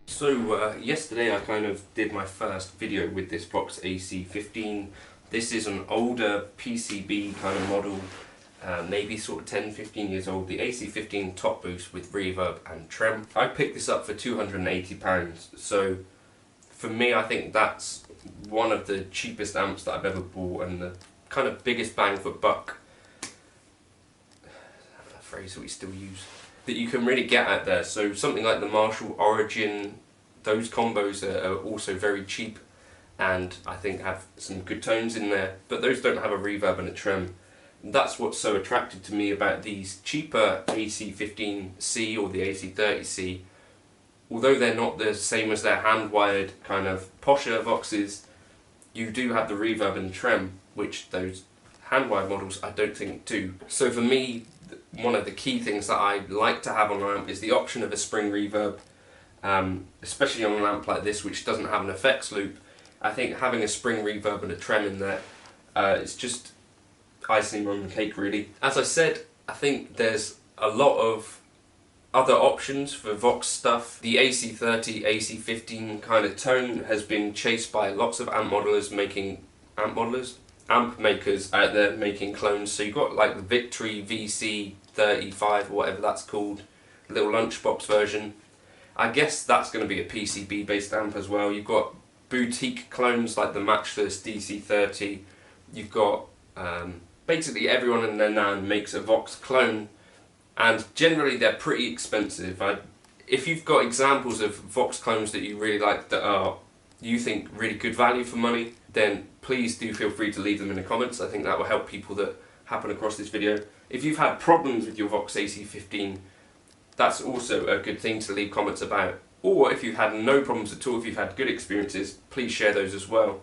So yesterday I kind of did my first video with this Vox AC15. This is an older PCB kind of model, maybe sort of 10-15 years old, the AC15 top boost with reverb and trem. I picked this up for £280, so for me I think that's one of the cheapest amps that I've ever bought and the kind of biggest bang for buck, a phrase that we still use, that you can really get out there. So something like the Marshall Origin, those combos are also very cheap and I think have some good tones in there, but those don't have a reverb and a trem. That's what's so attractive to me about these cheaper AC15C or the AC30C. Although they're not the same as their hand-wired kind of posher Voxes, you do have the reverb and trem, which those hand-wired models I don't think do. So for me, one of the key things that I like to have on an amp is the option of a spring reverb, especially on an amp like this which doesn't have an effects loop. I think having a spring reverb and a trem in there is just icing on the cake really. As I said, I think there's a lot of other options for Vox stuff. The AC30, AC15 kind of tone has been chased by lots of amp modelers making amp makers out there making clones. So you've got like the Victory VC35 or whatever that's called, little lunchbox version. I guess that's going to be a PCB based amp as well. You've got boutique clones like the Matchless DC30. You've got basically everyone and their nan makes a Vox clone, and generally they're pretty expensive. If you've got examples of Vox clones that you really like, that are you think really good value for money, then please do feel free to leave them in the comments. I think that will help people that happen across this video. If you've had problems with your Vox AC15, that's also a good thing to leave comments about. Or if you've had no problems at all, if you've had good experiences, please share those as well.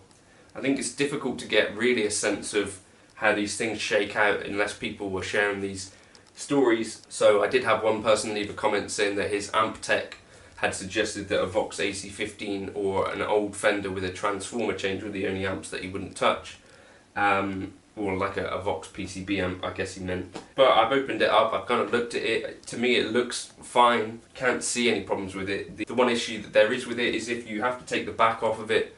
I think it's difficult to get really a sense of how these things shake out unless people were sharing these stories. So I did have one person leave a comment saying that his amp tech had suggested that a Vox AC15 or an old Fender with a transformer change were the only amps that he wouldn't touch. or like a Vox PCB amp, I guess he meant. But I've opened it up, I've kind of looked at it. To me it looks fine, can't see any problems with it. The one issue that there is with it is if you have to take the back off of it,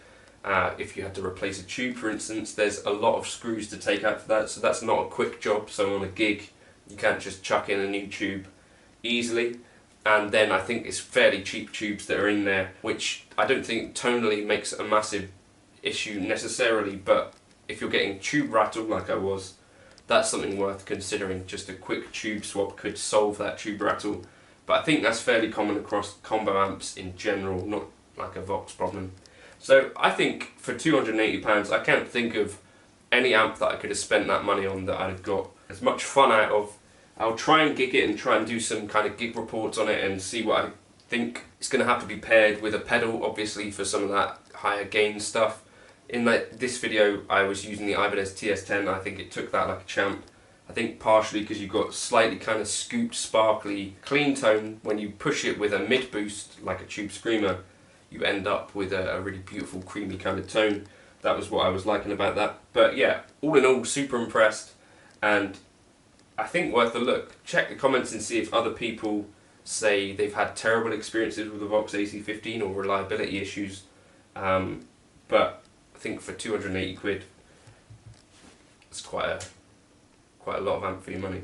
if you had to replace a tube for instance, there's a lot of screws to take out for that, so that's not a quick job. So on a gig you can't just chuck in a new tube easily. And then I think it's fairly cheap tubes that are in there, which I don't think tonally makes a massive issue necessarily, but if you're getting tube rattle like I was, that's something worth considering. Just a quick tube swap could solve that tube rattle, but I think that's fairly common across combo amps in general, not like a Vox problem. So I think for £280 I can't think of any amp that I could have spent that money on that I'd have got as much fun out of. I'll try and gig it and try and do some kind of gig reports on it and see what I think. It's going to have to be paired with a pedal obviously for some of that higher gain stuff. In this video I was using the Ibanez TS10, I think it took that like a champ. I think partially because you've got slightly kind of scooped, sparkly, clean tone. When you push it with a mid boost like a Tube Screamer, you end up with a really beautiful creamy kind of tone. That was what I was liking about that. But yeah, all in all, super impressed, and I think worth a look. Check the comments and see if other people say they've had terrible experiences with the Vox AC15 or reliability issues. But I think for 280 quid, it's quite a lot of amp for your money.